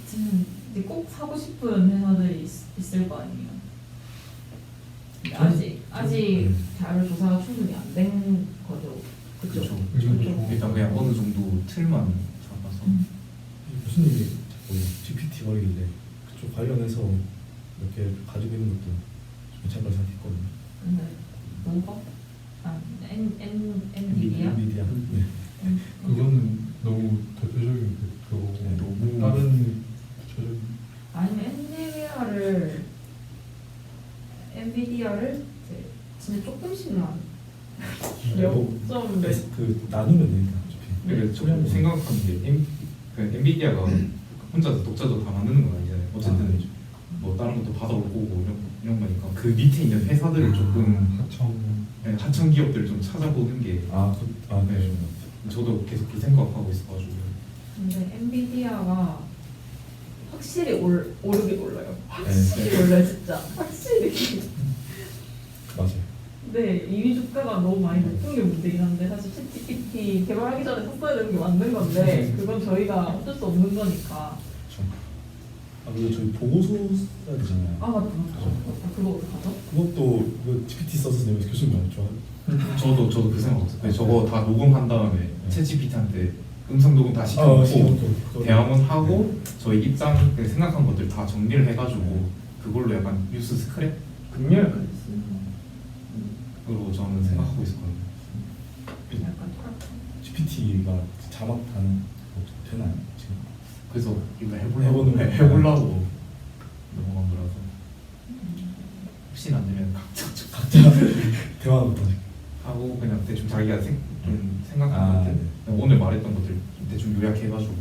지금 이제 꼭 사고 싶은 회사들이 있을 거 아니에요. 근데 아직 자료 조사가 충분히 안 된 거죠. 그죠? 그렇죠. 그렇죠. 일단 그냥 어느 정도 틀만 잡아서 무슨 일이 자꾸 GPT 거리길래 그쪽 관련해서 몇 개 가지고 있는 것도 괜찮을 생각했거든요. 근데 뭐가? 아, 엔비디아? 엔비디아. 네. 그거는 너무 대표적인 그거고 네, 너무 다른 구체적인 아니면 엔비디아를 이제 진짜 조금씩만 좀 그 나누면 되니까 어차피. 그러니까 저 생각한 게 엔비디아가 혼자서 독자적으로 다 만드는 건 아니잖아요. 어쨌든 뭐 다른 것도 받아올 거고 이런 거니까 그 밑에 있는 회사들을 조금 하청 기업들을 좀 찾아보는 게 네. 저도 계속 그 생각하고 있어가지고. 근데 엔비디아가 확실히 오르긴 올라요. 확실히 올라요 진짜. 확실히. 맞아요. 네, 이미 주가가 너무 많이 높은 게 문제긴 한데 사실 ChatGPT 개발하기 전에 샀어야 되는 게 맞는 건데 그건 저희가 어쩔 수 없는 거니까. 그리고 저희 보고서 써야 되잖아요. 아 맞다. 그거 어떡하죠? 그것도 그 GPT 써서 내면 교수님 많이 좋아요. 저도 그 생각 없어요. 저거 다 녹음한 다음에 챗GPT한테 음성 녹음 다 시켜놓고 대화문 하고 저희 입장 생각한 것들 다 정리를 해가지고 그걸로 약간 뉴스 스크랩? 금요일까지 으로 저는 생각하고 있었거든요. 약간 똑같아. GPT가 자막 다는 거 되나요 지금? 그래서 이거 해보는 해보려고 넘어간 거라서 혹시나 안 되면 각자 대화부터 하고 그냥 대충 자기가 좀 생각한 아, 것들 네. 오늘 말했던 것들 대충 요약해가지고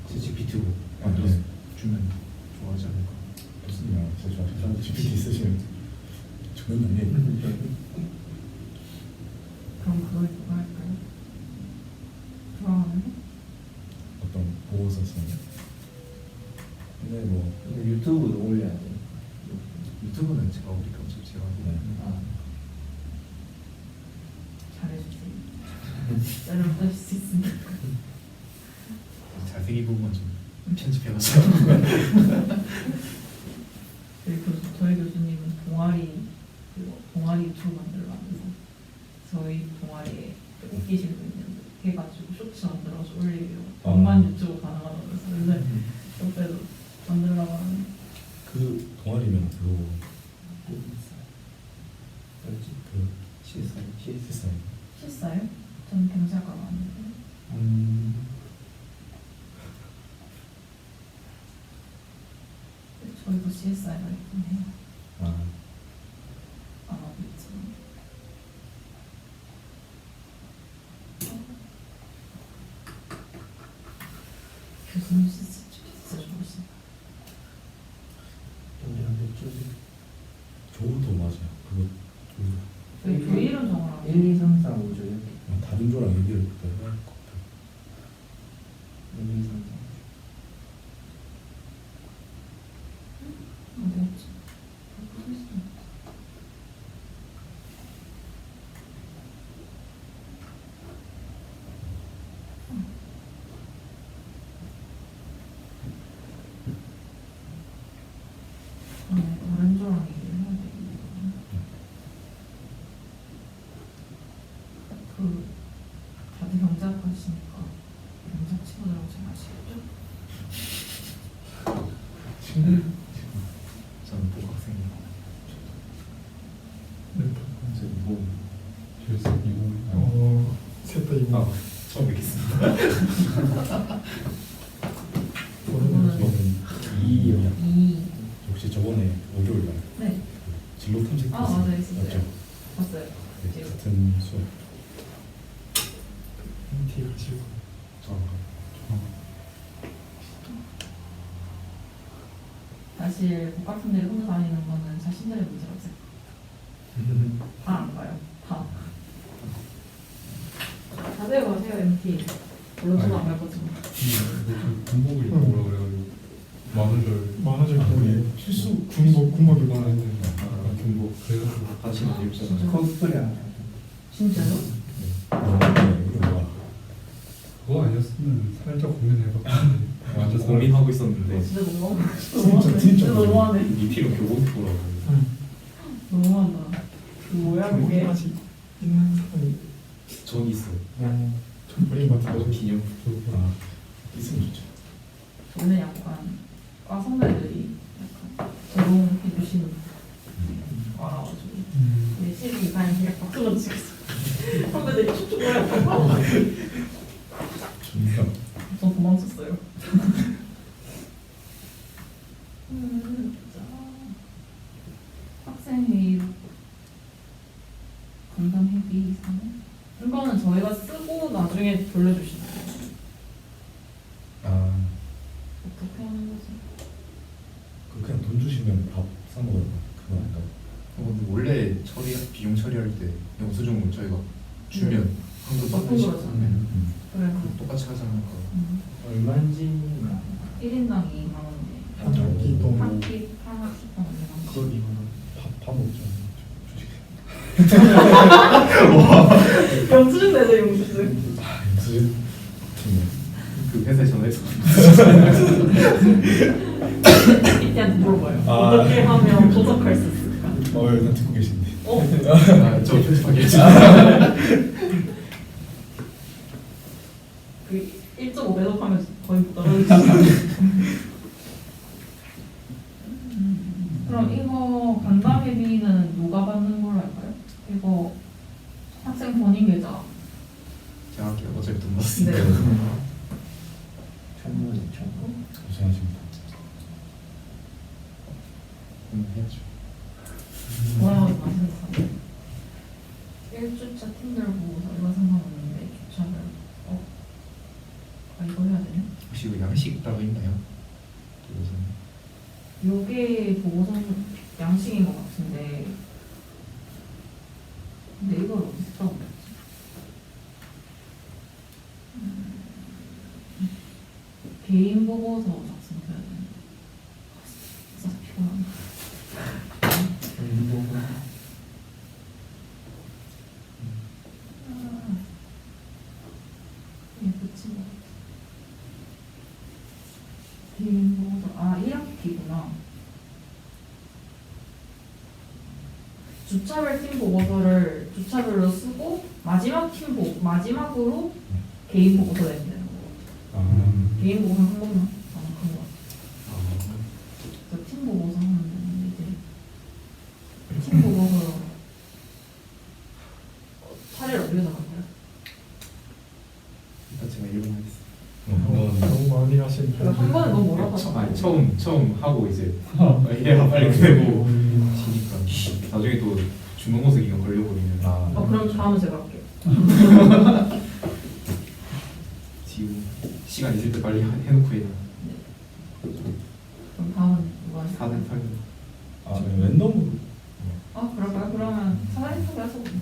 ChatGPT로 만들어서 주면 좋아하지 않을까. 교수님 제일 좋아하시죠? GPT 쓰시면 좋은 아니에요? 그럼 그걸 누가 할까요? 좋아하는? 어떤 보고서 쓰는 근데 뭐 유튜브도 올려야 돼. 유튜브는 제가 우리 평소 제가 네. 아, 잘해주세요. 여러분 하실 수 있습니다. 잘생긴 부분만 좀 편집해가지고 저희 교수님은 동아리 유튜브 만들어가면서 저희 동아리에 웃기신 분 있는데 해가지고 쇼츠 만들어서 올리려 백만 유튜브 가능하다면서 맨날 옆에도 만들려고 하는. 그 동아리면 그거 뭐였지? 그 CSI. 실사요. 실사요? 저는 경찰과가 아닌데. 저희도 CSI가 있긴 해요. 아 아마도 있지만. 교수님 진짜 좋으시다. 조도 맞아요. 그거 저희 교일은 정말 1, 2, 3, 4, 5죠 이렇게. 다른조랑 얘기를 그때 해야 할 것 같아요. 1, 2, 3, 4. 어디 갔지? 다른 조랑 얘기를 해야 되겠네. 그 다들 경제학 하시니까 경제학 친구들하고 잘 아시겠죠? 저는 복학생이고 이제 뭐 결승이고 셋다 이거 처음 뵙겠습니다. 저는 2이요. 2. 혹시 저번에 월요일 날 네. 진로 탐색 아, 맞아요. 있었어요. 맞죠? 봤어요. 네, 같은 수업. MT 가시고 사실 복학생들이 혼자 다니는 거는 자신들의 문제라고 생각해요. 다 안 가요. 다. 다들 가세요, MT. 물론 저도 안 갈 거지만. 군복을 입고 오라 그래가지고 만우절 만화절 아, 그게 그게 필수 군복 입고 이번에 군복 그래가지고 다시 입잖아요. 코스프레 하나. 진짜요? 와 그거 아니었으면 살짝 고민해봤는데 완전 고민하고 있었는데 진짜 너무하네. 진짜 진짜 너무하네. 미피로 교복입더라고요. 너무한다. 그 뭐야, 그게. 군복이 아직 있는 사람이 전 있어요. 좀 버린 것 같아요. 저도 기념. 아, 있으면 좋죠. 저는 약간 과 선배들이 약간 제공해 주시는 알아가지고 우리 12이사님 그냥 박수만 치겠어. 선배들이 춤추고 해요. 좋네요. 전 도망쳤어요. 학생회의 건담 회비 이사는 이거는 저희가 쓰고 나중에 돌려주시는 거예요. 아, 어떻게 하는 거지? 그 그냥 돈 주시면 밥 사 먹어요. 그건 아닌가요? 근데 원래 비용 처리할 때 영수증을 저희가 주면 한국 높은 받듯이 거잖아요. 그래. 똑같이 하잖아요. 얼마인지는 1인당 2만 원에 한 학기 동안 한 학기 한 학기 동안 2만 그걸 원. 이거는 밥 먹죠. 주식. 영수증 내죠 영수증. 아, 무슨 좋네. 그 회사에 전화해서 이때한테 물어봐요. 아. 어떻게 하면 도착할 수 있을까? 일단 듣고 계신데. 저 편집하겠지. 그 1.5배속 하면 거의 못 알아듣지. 그럼 이거 간담 회비는 누가 받는 걸로 할까요? 이거 학생 본인 계좌. 제가 할게요. 어차피 돈 네. 받았으니까. 천문, 천문. 고생하십니다. 해야죠. 뭐라고 맛있는 사람. 1주차 팀들 보고서 이런 생각했는데 주차를 이거 해야 되네? 혹시 그 양식 따로 있나요? 그것은 요게 보고서는 양식인 것 같은데 근데 이걸 어디서 먹지? 개인 보고서 작성해야 되는데 진짜 피곤하네. 것 같아요. 개인 보고서 1학기구나. 주차별 팀 보고서를 주차별로 쓰고 마지막으로 개인 보고서 내면 되는 거. 개인 보고서 한 번만 한 것 같아요. 그래서 팀 보고서 하면 되는데 이제 팀 보고서 차례를 어떻게 나갈까요? 일단 제가 1번 하겠습니다. 너무 많이 하시는 한 번에 너무 뭐라고 하죠? 아니 처음 하고 이제 해야 빨리 끝내고 지니까 나중에 또 중간고사 기간 걸려버리면 그럼 다음에 제가 할게요. 지금 시간 있을 때 빨리 해놓고 해야 그럼 다음은 누가 하실까요? 4등 8등 네, 랜덤으로. 그럴까요? 그러면 사다리 타기 하셔도 돼요.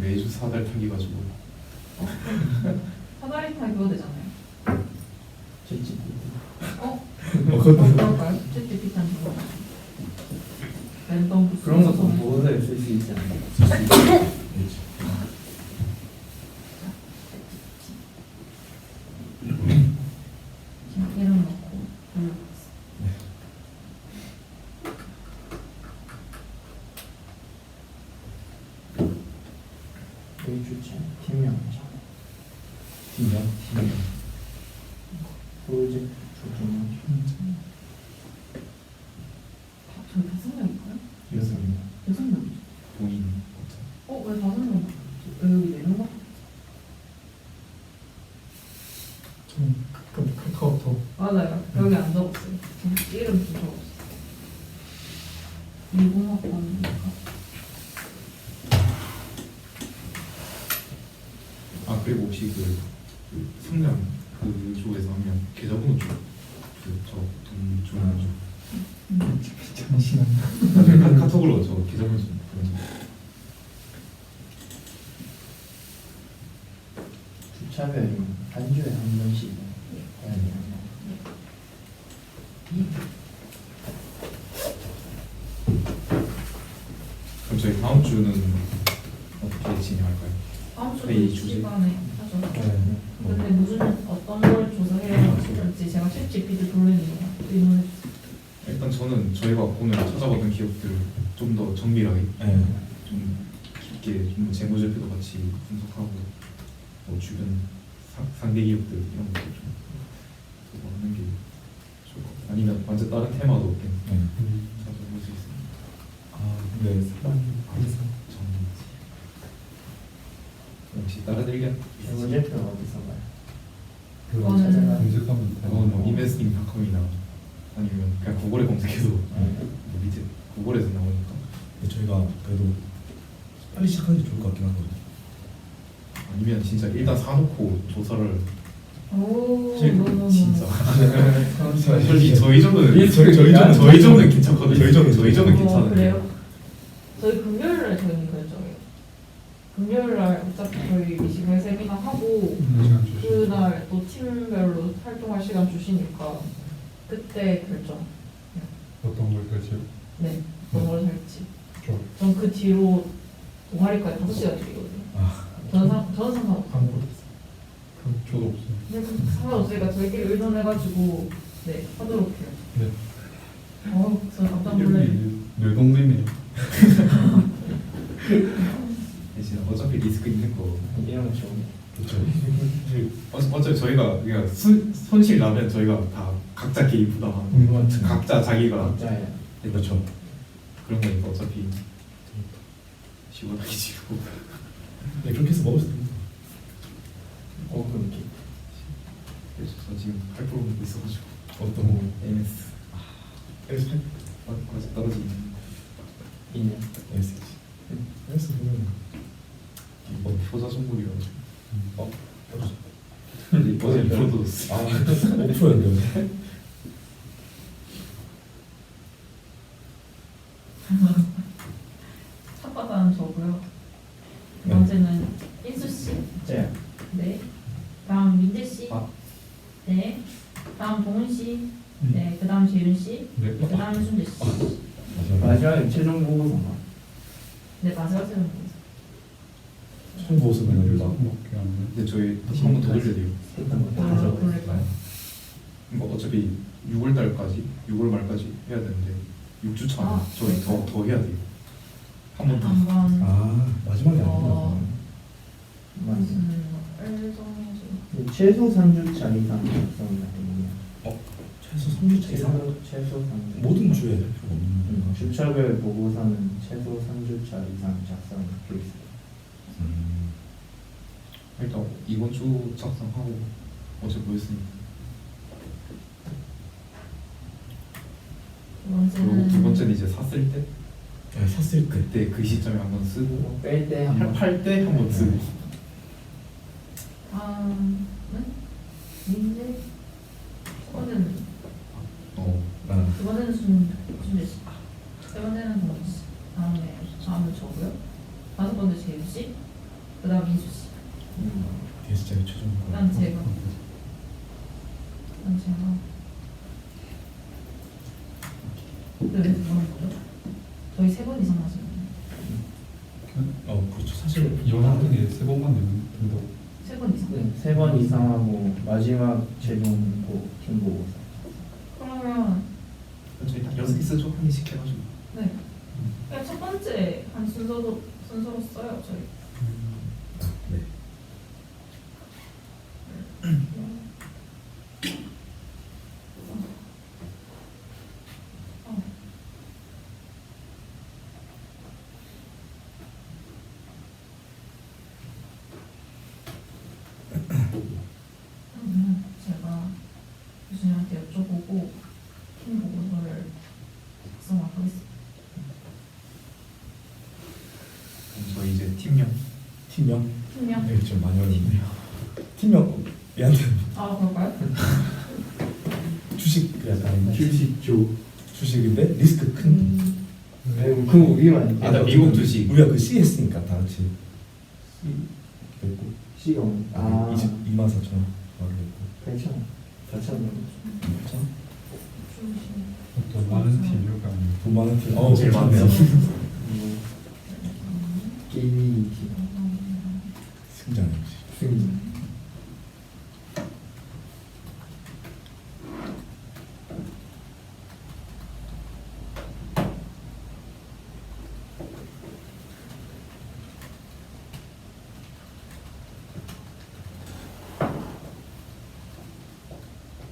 매주 4달 타기 가지고 사다리 타기 그거 되잖아요. 챗GPT. 그럴까요? 챗GPT 한 거. 랜덤 부스 그런 것도 보고서에 쓸 수 있지 않나요? 지금 이름 넣고 눌러보겠습니다. 되게 좋지. 팀명. 팀이야? 프로젝트 조정. 저희 5명일까요? 6명입니다. 6명이죠. 본인 왜 5명? 여기 4명? 좀 카카오톡 맞아요. 여기 안 적었어요. 이름 좀 적었어요. 미공학번이니까. 그리고 혹시 그 성장 그 쪽에서 하면 계좌번호 쪽그저돈 주는 쪽 잠시만요. 나중에 카톡으로 저 계좌번호 좀 보내주세요. 주차별이 한 주에 한 번씩 해야 되는 거. 그럼 저희 다음 주는 어떻게 진행할까요? 다음 주 회의 주제. 시간에 하죠. 네. 근데 무슨 어떤 걸 조사해야 할지 제가 챗GPT 돌리는 거 의논해 주세요. 일단 저는 저희가 오늘 찾아봤던 기업들 좀 더 정밀하게 네. 좀 깊게 좀 재무제표도 같이 분석하고 뭐 주변 상대 기업들 이런 것도 좀 보고 하는 게 좋을 것 같아요. 아니면 완전 다른 테마도 네. 찾아볼 수 있습니다. 근데 사람 항상 혹시 다른 의견? 재무제표는 어디서 봐요? 그거 저는 검색하면 그건 뭐 이베스팅닷컴이나 아니면 그냥 구글에 검색해도 뭐 밑에 구글에서 나오니까 저희가 그래도 빨리 시작하는 게 좋을 것 같긴 하거든요. 아니면 진짜 일단 사놓고 조사를 오, 진짜 네. 솔직히 저희 정도는 저희 정도는 괜찮거든요. 저희 정도는 괜찮은데 그래요? 저희 금요일날 저희는 결정해요. 금요일날 어차피 저희 미식회 세미나 하고 시간 주시면 그날 또 팀별로 활동할 시간 주시니까 그때 결정. 어떤 걸 할지요? 네, 어떤 걸 할지. 좋아. 전 그 뒤로 동아리까지 5시간 드리거든요. 저는 상관없어요. 광고 그럼 저도 없어요. 근데 상관없으니까 저희끼리 의논해가지고 네 하도록 해요. 네. 저 깜짝 놀라요. 늘 동네네요. 대신 어차피 리스크 있는 거 이런 거 좋은 그렇죠. 어차피 저희가 그냥 손실 나면 저희가 다 각자 개인 부담하는 거. 각자 자기가 각자의 그렇죠. 그런 거니까 어차피 시원하게 지고 네, 그렇게 해서 먹을 수 있습니다. 고금기. 그래서 저 지금 8% 먹고 있어가지고 어떤 거? MS MS 아직 떨어지는 2년. MS. MS 보면 효자 선물이어가지고 떨어져. 어제 1% 줬어. 5%였네요. 첫 바다는 저고요. 두 네. 번째는 인수 씨. 네. 네. 다음 민재 씨. 아. 네. 다음 동훈 씨. 네. 그다음 재윤 씨. 네. 그다음 순재 씨. 마지막에 마지막에 최종 보고서만. 네, 마지막 세는 거죠. 최종 보고서는 막 밖에 안 돼. 근데 저희 한 번 더 돌려야 돼요. 했던 거다 아, 적었어요. 그럴까요? 뭐 어차피 6월 달까지 6월 말까지 해야 되는데 6주 차는 아, 저희 더 해야 돼요. 한 번 더. 한번 아 마지막이 아니구나. 어. 맞아요. 일정해서 최소 3주차 이상 작성이나 때문에 최소 3주차 이상 최소 3주 모든 주에 할 필요가 없는 건가? 주차별 보고서는 최소 3주차 이상 작성이 돼 있어요. 일단 이번 주 작성하고 어제 뭐 했으니까. 그리고 두 번째는 이제 샀을 때 네, 샀을 때 그때 그 시점에 한번 쓰고 뺄때 한번 팔 때 한번 쓰고. 다음은 민재 두 번째는 두 번째는 순재 씨, 세 번째는 동원 씨, 다음은 저고요. 다섯 번째 재유 씨, 그다음 민수 씨, 게스트의 최종 그다음 제가, 근데 왜 두 번 한 거죠? 저희 세 번 이상 하시는 그렇죠. 사실 이번 학기에 3번만 내면 된다고. 세번 이상. 네, 3번 이상하고 마지막 최종 팀 보고서 그러면 저희 딱 6개 쓰죠. 한 개씩 해가지고. 네. 그냥 첫 번째 한 순서로 써요 저희. 네. 그러면 제가 교수님한테 여쭤보고 팀 보고서를 작성하도록 하겠습니다. 그럼 저희 이제 팀명. 팀명 팀명? 네, 좀 많이 어렵네요. 팀명 얘한테 아 그럴까요? 주식 약간 주식조 주식인데 리스크 큰. 그 우리만 일단 미국 주식. 우리가 그 C 했으니까 다 같이 C 됐고 C가 24,000원 말을 했고 8천 4천 8,000원? 또 많은 팀이가 아니고. 돈 많은 팀. 제일 그렇죠. 많네요. 게임이 승장 역시. 승리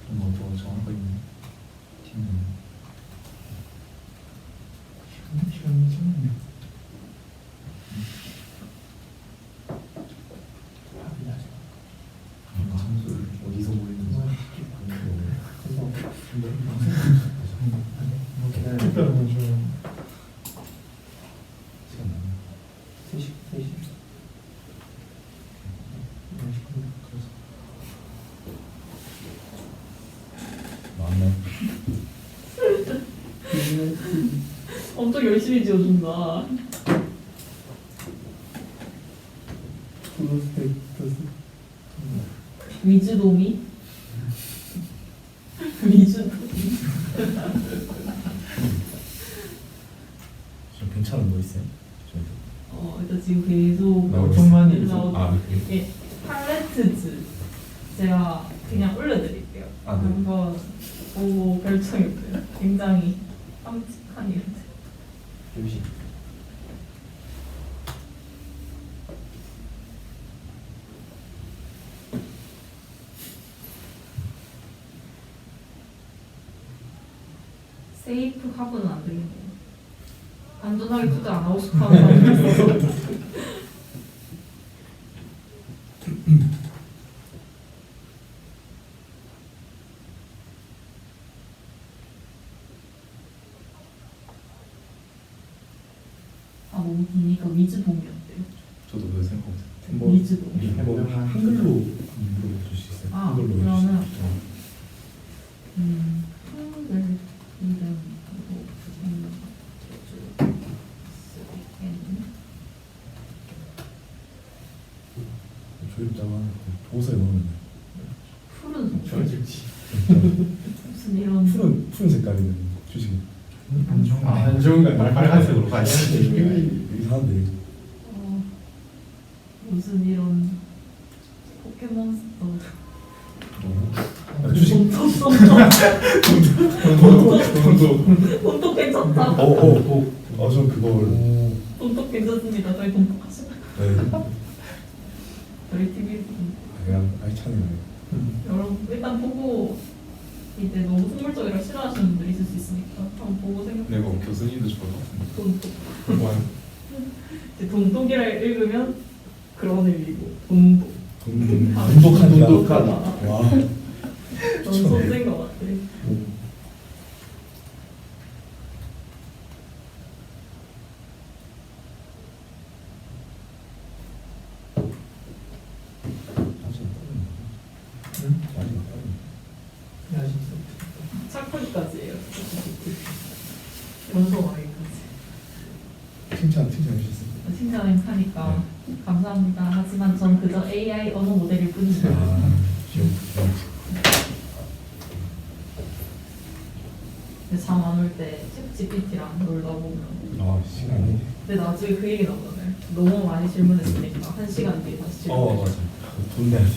좀더 정할 거 있나요? 팀명. 시간이 지났네. 장소를 어디서 모이는지. 특별한 건 좀. 시간 나네. 3시 마음에 엄청 열심히 지어준다. 프로스펙터스 위즈도미? 위즈도미? 좀 괜찮은 거 있어요? 일단 지금 계속 엄청 많이 나오고 그래요? 예, 팔레트즈 제가 그냥 올려드릴게요. 아, 네. 한번 보고 결정해보세요. 굉장히 깜찍한 일인데. 조식 세이프 합은 안 되겠네요. 안전하게 투자 안 하고 싶어 하는 사람이 있어서. 너무 기니까 위즈돔이 어때요? 저도 그 생각하고 위즈돔. 한번 한글로 물어볼 수 있어요? 아, 한글로 그러면 해주시죠. 한글 이름 조립자가 보고서에 넣으면 푸른 저질지 무슨 이런 푸른 색깔이는 주식이 안 좋은 거. 안 좋은 거 빨간색으로 빨간색으로 이상한데 뭐지? 무슨 이런 포켓몬스터 주식 돈독 괜찮다. 전 그걸 돈독 괜찮습니다. 저희 돈독 하시나요? 네 저희 TV 그냥 알차네요. 여러분 일단 보고 이제 너무 속물적이라 싫어하시는 분들이 있을 수 있으니까 한번 보고 생각해 내가 보세요. 교수님도 좋을 것 같은데. 돈독. 좋아요. 이제 돈독이라 읽으면 그런 의미고 돈독. 돈독하다. 돈독하다. 와. 넌 소재인 것 같아. 착하기까지예요. 연소하기까지. 칭찬해 주셨습니다. 칭찬하니까 감사합니다. 하지만 전 그저 AI 언어 모델일 뿐입니다. 귀여워. 잠 안 올 때 챗 GPT랑 놀다 보면 시간이. 근데 나중에 그 얘기 나오잖아요. 너무 많이 질문했으니까 1시간 뒤에 다시 질문. 맞아. 돈 내야 돼.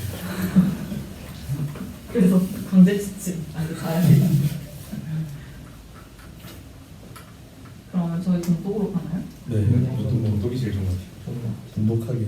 그래서 강제 지침 아니 가야지. 그러면 저희 돈독으로 가나요? 네. 보통 독이 제일 좋은 것 같아요. 돈독하게.